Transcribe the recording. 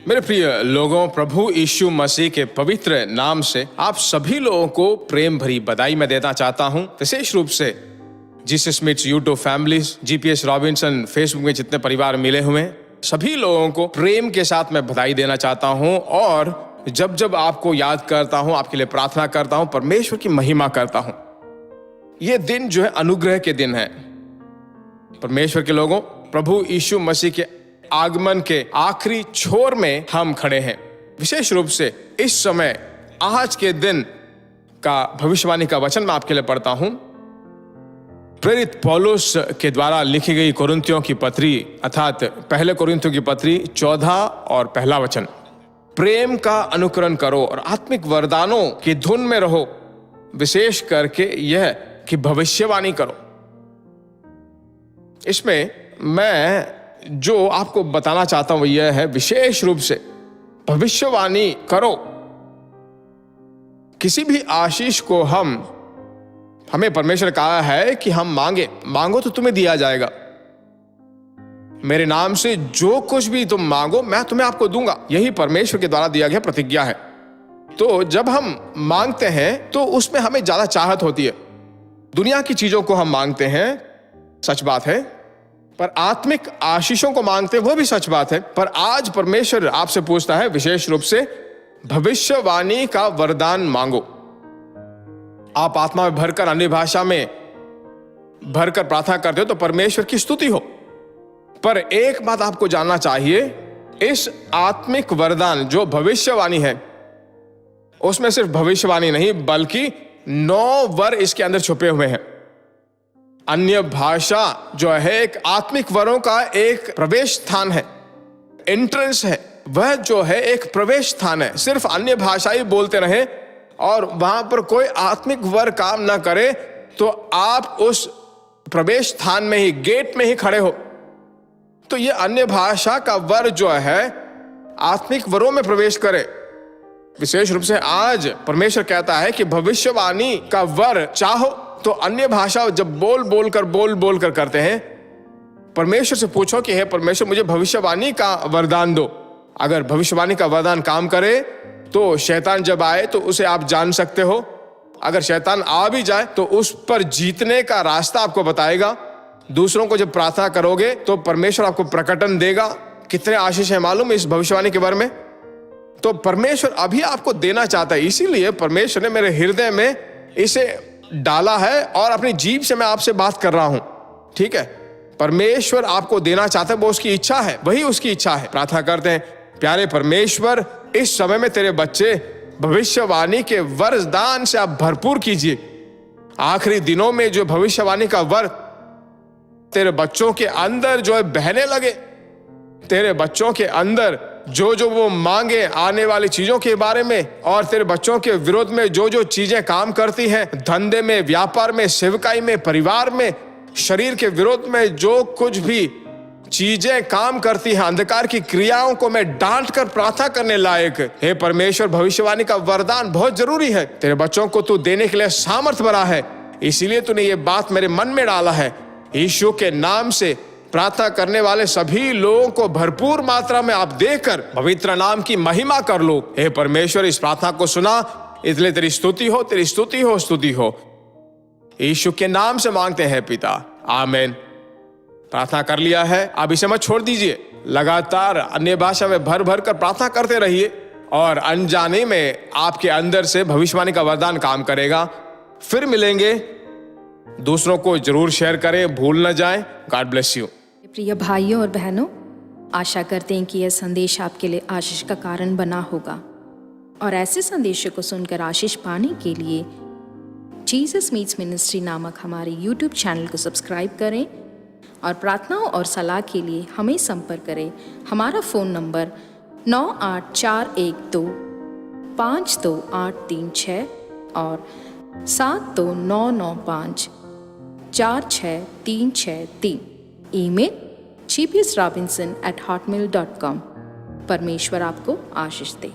मेरे प्रिय लोगों, प्रभु यीशु मसीह के पवित्र नाम से आप सभी लोगों को प्रेम भरी बधाई मैं देना चाहता हूं। विशेष रूप से Jesus meets YouTube families, GPS Robinson Facebook में जितने परिवार मिले हुए हैं, सभी लोगों को प्रेम के साथ मैं बधाई देना चाहता हूं। और जब जब आपको याद करता हूं, आपके लिए प्रार्थना करता हूं, परमेश्वर की महिमा करता हूं। ये दिन जो है अनुग्रह के दिन है। परमेश्वर के लोगों, प्रभु यीशु मसीह के आगमन के आखिरी छोर में हम खड़े हैं। विशेष रूप से इस समय आज के दिन का भविष्यवाणी का वचन मैं आपके लिए पढ़ता हूं। प्रेरित पौलुस के द्वारा लिखी गई कोरिन्थियों की पत्री अर्थात पहले कोरिन्थियों की पत्री 14 और पहला वचन। प्रेम का अनुकरण करो और आत्मिक वरदानों की धुन में रहो, विशेष करके यह कि भविष्यवाणी करो। इसमें मैं जो आपको बताना चाहता हूं यह है, विशेष रूप से भविष्यवाणी करो। किसी भी आशीष को हमें परमेश्वर कहा है कि हम मांगो तो तुम्हें दिया जाएगा। मेरे नाम से जो कुछ भी तुम मांगो मैं तुम्हें आपको दूंगा। यही परमेश्वर के द्वारा दिया गया प्रतिज्ञा है। तो जब हम मांगते हैं तो उसमें हमें ज्यादा चाहत होती है। दुनिया की चीजों को हम मांगते हैं, सच बात है, पर आत्मिक आशीषों को मांगते हैं, वो भी सच बात है। पर आज परमेश्वर आपसे पूछता है विशेष रूप से भविष्यवाणी का वरदान मांगो। आप आत्मा में भरकर अन्य भाषा में भरकर प्रार्थना करते हो तो परमेश्वर की स्तुति हो। पर एक बात आपको जानना चाहिए, इस आत्मिक वरदान जो भविष्यवाणी है उसमें सिर्फ भविष्यवाणी नहीं बल्कि 9 वर इसके अंदर छुपे हुए हैं। अन्य भाषा जो है एक आत्मिक वरों का एक प्रवेश स्थान है, एंट्रेंस है। वह जो है एक प्रवेश स्थान है। सिर्फ अन्य भाषा ही बोलते रहे और वहां पर कोई आत्मिक वर काम ना करे तो आप उस प्रवेश स्थान में ही, गेट में ही खड़े हो। तो ये अन्य भाषा का वर जो है आत्मिक वरों में प्रवेश करे। विशेष रूप से आज परमेश्वर कहता है कि भविष्यवाणी का वर चाहो तो अन्य भाषा जब बोल बोल कर करते हैं, परमेश्वर से पूछो कि हे परमेश्वर मुझे भविष्यवाणी का वरदान दो। अगर भविष्यवाणी का वरदान काम करे तो शैतान जब आए तो उसे आप जान सकते हो। अगर शैतान आ भी जाए तो उस पर जीतने का रास्ता आपको बताएगा। दूसरों को जब प्रार्थना करोगे तो परमेश्वर आपको प्रकटन देगा। कितने आशीष है मालूम इस भविष्यवाणी के बारे में। तो परमेश्वर अभी आपको देना चाहता है, इसीलिए परमेश्वर ने मेरे हृदय में इसे डाला है और अपनी जीभ से मैं आपसे बात कर रहा हूं। ठीक है, परमेश्वर आपको देना चाहता है, वो उसकी इच्छा है, वही उसकी इच्छा है। प्रार्थना करते हैं, प्यारे परमेश्वर इस समय में तेरे बच्चे भविष्यवाणी के वरदान से आप भरपूर कीजिए। आखिरी दिनों में जो भविष्यवाणी का वर तेरे बच्चों के अंदर जो है बहने लगे। तेरे बच्चों के अंदर जो वो मांगे आने वाली चीजों के बारे में, और तेरे बच्चों के विरोध में जो चीजें काम करती हैं, धंधे में, व्यापार में, सेवकाई में, परिवार में, शरीर के विरोध में जो कुछ भी चीजें काम करती हैं, अंधकार की क्रियाओं को मैं डांट कर प्रार्थना करने लायक। हे परमेश्वर, भविष्यवाणी का वरदान बहुत जरूरी है। तेरे बच्चों को तू देने के लिए सामर्थ भरा है, इसीलिए तूने ये बात मेरे मन में डाला है। यीशु के नाम से प्रार्थना करने वाले सभी लोगों को भरपूर मात्रा में आप देकर पवित्र नाम की महिमा कर लो। हे परमेश्वर, इस प्रार्थना को सुना, इसलिए तेरी स्तुति हो, तेरी स्तुति हो, स्तुति हो। यीशु के नाम से मांगते हैं पिता, आमीन। प्रार्थना कर लिया है, अब इसे मत छोड़ दीजिए। लगातार अन्य भाषा में भर कर प्रार्थना करते रहिए और अनजाने में आपके अंदर से भविष्यवाणी का वरदान काम करेगा। फिर मिलेंगे, दूसरों को जरूर शेयर करें, भूल न जाएं। God bless you. प्रिय भाइयों और बहनों, आशा करते हैं कि यह संदेश आपके लिए आशीष का कारण बना होगा। और ऐसे संदेशों को सुनकर आशीष पाने के लिए जीसस मीट्स मिनिस्ट्री नामक हमारे यूट्यूब चैनल को सब्सक्राइब करें और प्रार्थनाओं और सलाह के लिए हमें संपर्क करें। हमारा फ़ोन नंबर 9841252836 और 7299546363। Email gpsrobinson@hotmail.com। परमेश्वर आपको आशीष दे।